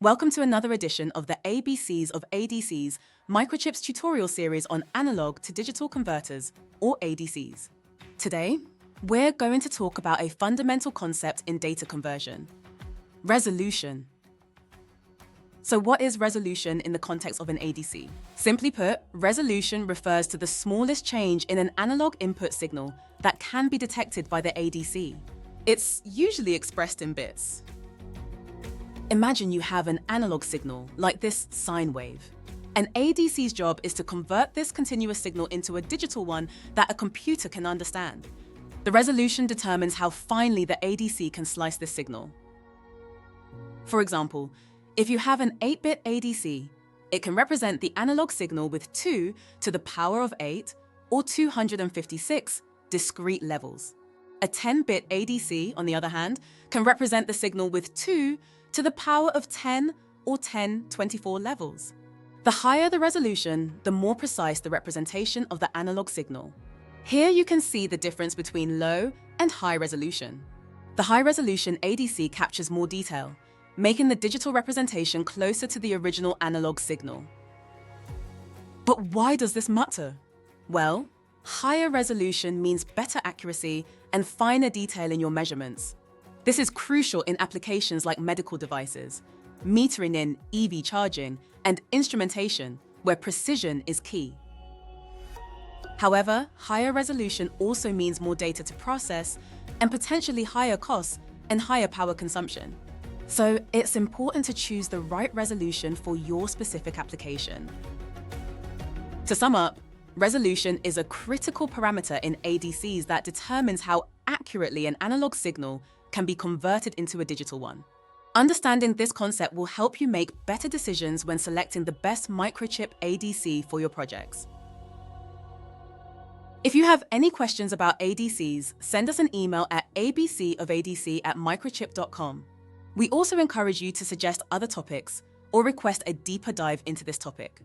Welcome to another edition of the ABCs of ADCs, Microchip's tutorial series on analog to digital converters, or ADCs. Today, we're going to talk about a fundamental concept in data conversion: resolution. So what is resolution in the context of an ADC? Simply put, resolution refers to the smallest change in an analog input signal that can be detected by the ADC. It's usually expressed in bits. Imagine you have an analog signal, like this sine wave. An ADC's job is to convert this continuous signal into a digital one that a computer can understand. The resolution determines how finely the ADC can slice this signal. For example, if you have an 8-bit ADC, it can represent the analog signal with 2 to the power of 8 or 256 discrete levels. A 10-bit ADC, on the other hand, can represent the signal with 2 to the power of 10 or 1024 levels. The higher the resolution, the more precise the representation of the analog signal. Here you can see the difference between low and high resolution. The high-resolution ADC captures more detail, making the digital representation closer to the original analog signal. But why does this matter? Well, higher resolution means better accuracy and finer detail in your measurements. This is crucial in applications like medical devices, metering in EV charging, and instrumentation, where precision is key. However, higher resolution also means more data to process and potentially higher costs and higher power consumption. So it's important to choose the right resolution for your specific application. To sum up, resolution is a critical parameter in ADCs that determines how accurately an analog signal can be converted into a digital one. Understanding this concept will help you make better decisions when selecting the best microchip ADC for your projects. If you have any questions about ADCs, send us an email at abcofadc@microchip.com. We also encourage you to suggest other topics or request a deeper dive into this topic.